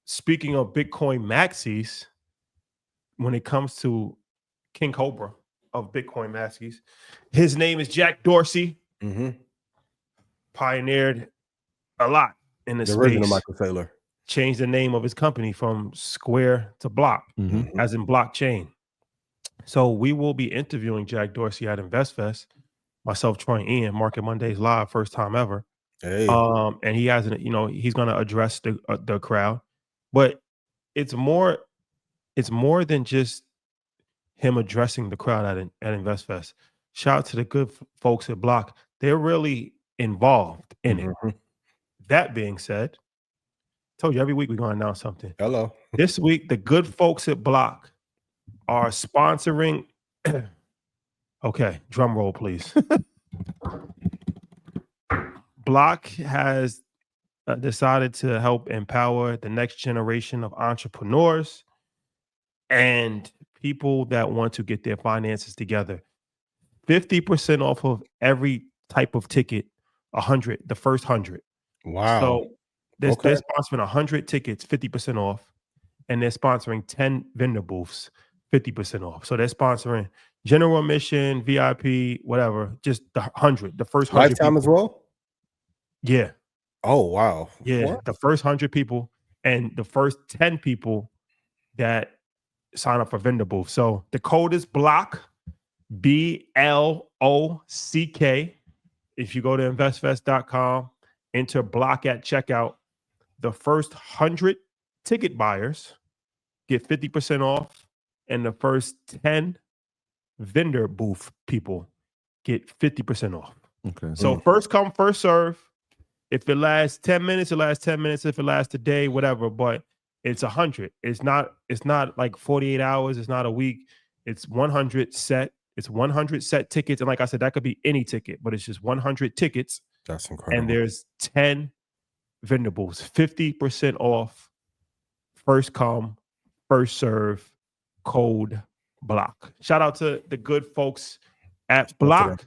speaking of Bitcoin maxis, when it comes to King Cobra of Bitcoin maxis, his name is Jack Dorsey. Pioneered a lot in the original space. Michael Saylor changed the name of his company from Square to Block, as in blockchain. So we will be interviewing Jack Dorsey at Investfest. Myself, Troy, and Ian, Market Mondays live, first time ever. Hey. And he hasn't, he's going to address the crowd, but it's more than just him addressing the crowd at Investfest. Shout out to the good folks at Block. They're really involved in it. That being said, told you every week we're going to announce something. Hello. This week, the good folks at Block are sponsoring. Okay, drum roll, please. Block has decided to help empower the next generation of entrepreneurs and people that want to get their finances together. 50% off of every type of ticket, 100, the first 100. Wow. So they're sponsoring 100 tickets, 50% off, and they're sponsoring 10 vendor booths, 50% off. So they're sponsoring general admission, VIP, whatever, just the 100, the first 100 lifetime people. as well? Yeah. Oh, wow. Yeah, what? The first 100 people and the first 10 people that sign up for vendor booth. So the code is BLOCK, BLOCK. If you go to investfest.com, enter BLOCK at checkout, the first 100 ticket buyers get 50% off, and the first 10 vendor booth people get 50% off. Okay. So first come, first serve. If it lasts 10 minutes, it lasts 10 minutes. If it lasts a day, whatever. But it's 100. It's not like 48 hours. It's not a week. It's 100 set. It's 100 set tickets. And like I said, that could be any ticket, but it's just 100 tickets. That's incredible. And there's 10 vendor booths, 50% off, first come, first serve, code BLOCK. Shout out to the good folks at Block.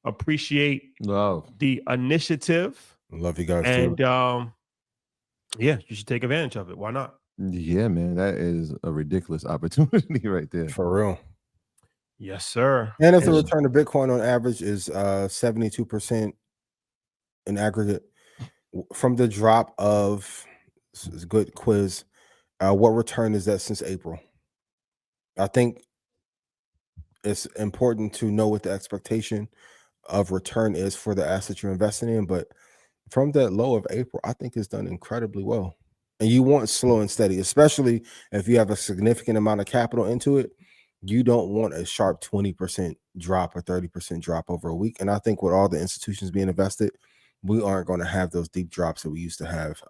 Appreciate the initiative. Love you guys and too. Yeah, you should take advantage of it. Why not? Yeah, man, that is a ridiculous opportunity right there. For real. Yes, sir. And if the return to Bitcoin on average is 72% in aggregate from the drop of, this is a good quiz, what return is that since April? I think it's important to know what the expectation of return is for the asset you're investing in, but from that low of April, I think it's done incredibly well. And you want slow and steady, especially if you have a significant amount of capital into it. You don't want a sharp 20% drop or 30% drop over a week. And I think with all the institutions being invested, we aren't going to have those deep drops that we used to have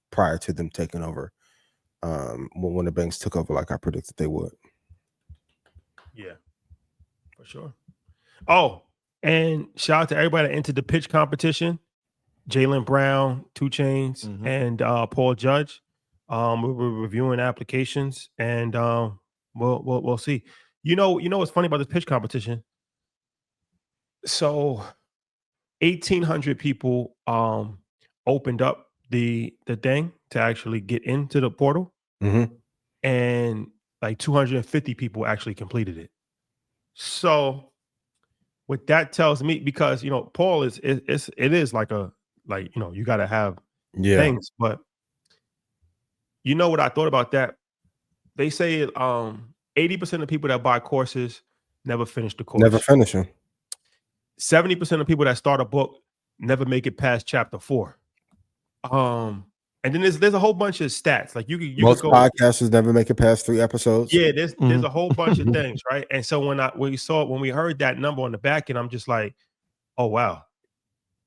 prior to them taking over. When the banks took over, like I predicted they would. Yeah, for sure. Oh, and shout out to everybody that entered the pitch competition. Jaylen Brown, 2 Chainz, and Paul Judge. We're reviewing applications, and we'll see. You know what's funny about this pitch competition? So 1,800 people opened up the thing to actually get into the portal, and like 250 people actually completed it. So what that tells me, because Paul it is like a you got to have things, but what I thought about that? They say 80% of people that buy courses never finish the course. Never finish them. 70% of people that start a book never make it past chapter 4. And then there's a whole bunch of stats. Like you most could go, podcasters never make it past 3 episodes. Yeah, there's a whole bunch of things, right? And so when we heard that number on the back end, I'm just like, oh wow,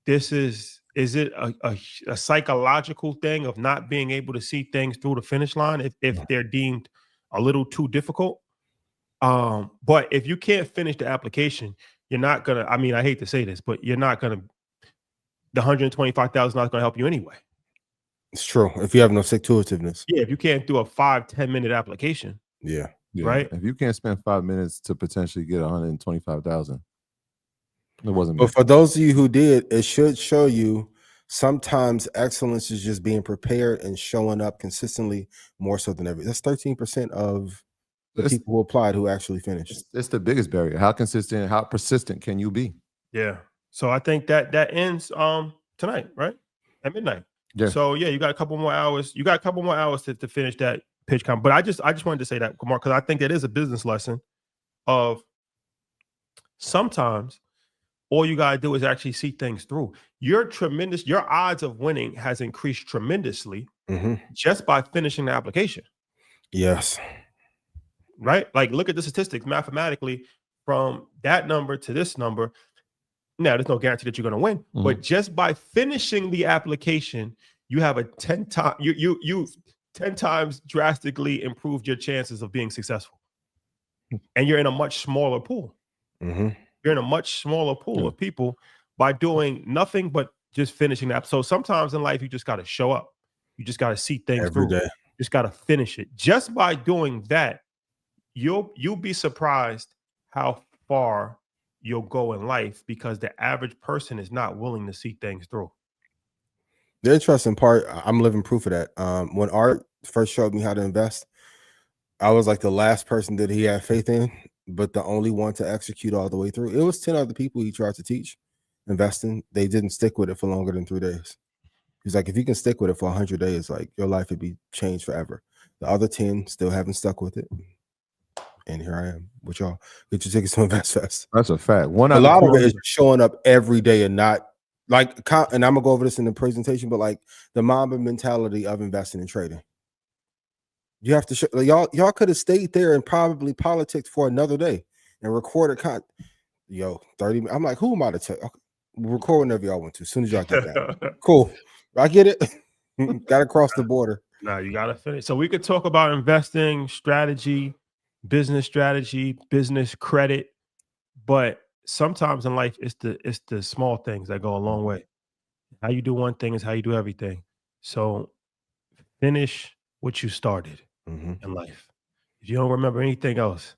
is it a psychological thing of not being able to see things through the finish line if they're deemed a little too difficult? But if you can't finish the application, you're not gonna. I mean, I hate to say this, but you're not gonna. The $125,000 is not gonna help you anyway. It's true. If you have no stick-to-itiveness. Yeah, if you can't do a 5-10 minute application. Yeah. Right. If you can't spend 5 minutes to potentially get 125,000, it wasn't. But for those of you who did, it should show you Sometimes excellence is just being prepared and showing up consistently more so than ever. That's 13% of the people who applied who actually finished. It's the biggest barrier. How consistent, how persistent can you be? Yeah. So I think that ends tonight, right? At midnight. Yeah. So yeah, you got a couple more hours. You got a couple more hours to finish that pitch comp. But I just wanted to say that, Mark, because I think that is a business lesson of sometimes all you gotta do is actually see things through. Your odds of winning has increased tremendously just by finishing the application. Yes. Right? Like, look at the statistics mathematically from that number to this number. Now, there's no guarantee that you're going to win, but just by finishing the application, you have a 10 times you 10 times drastically improved your chances of being successful. And you're in a much smaller pool. You're in a much smaller pool of people by doing nothing but just finishing that. So sometimes in life, you just got to show up. You just got to see things every through. day. You just got to finish it. Just by doing that, you'll be surprised how far you'll go in life, because the average person is not willing to see things through. The interesting part, I'm living proof of that. When Art first showed me how to invest, I was like the last person that he had faith in, but the only one to execute all the way through. It was 10 other people he tried to teach investing. They didn't stick with it for longer than 3 days. He's like, if you can stick with it for 100 days, like your life would be changed forever. The other 10 still haven't stuck with it. And here I am with y'all. Get your tickets to Investfest. That's a fact. A lot of it is showing up every day and not like, and I'm gonna go over this in the presentation, but like the Mamba mentality of investing and trading. You have to show y'all could have stayed there and probably politicked for another day and recorded 30. I'm like, who am I to tell? Okay, record whenever y'all want to. As soon as y'all get that. Cool. I get it. Gotta cross the border. No, you gotta finish. So we could talk about investing strategy, business credit, but sometimes in life it's the small things that go a long way. How you do one thing is how you do everything. So finish what you started in life. If you don't remember anything else,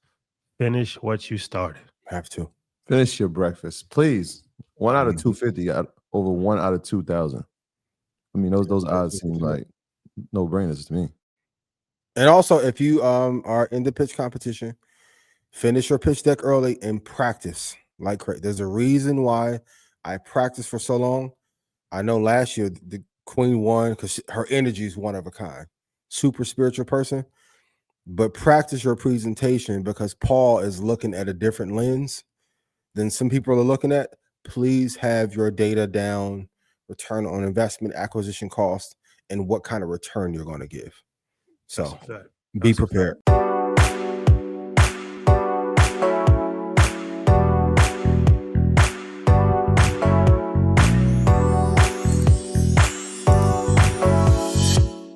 finish what you started. Have to finish your breakfast, please. 1 out of 250 got over 1 out of 2,000. I mean, those odds seem like no brainers to me. And also, if you are in the pitch competition, finish your pitch deck early and practice like crazy. There's a reason why I practiced for so long. I know last year the queen won because her energy is one of a kind, super spiritual person. But practice your presentation because Paul is looking at a different lens than some people are looking at. Please have your data down, return on investment, acquisition cost, and what kind of return you're going to give. So be prepared.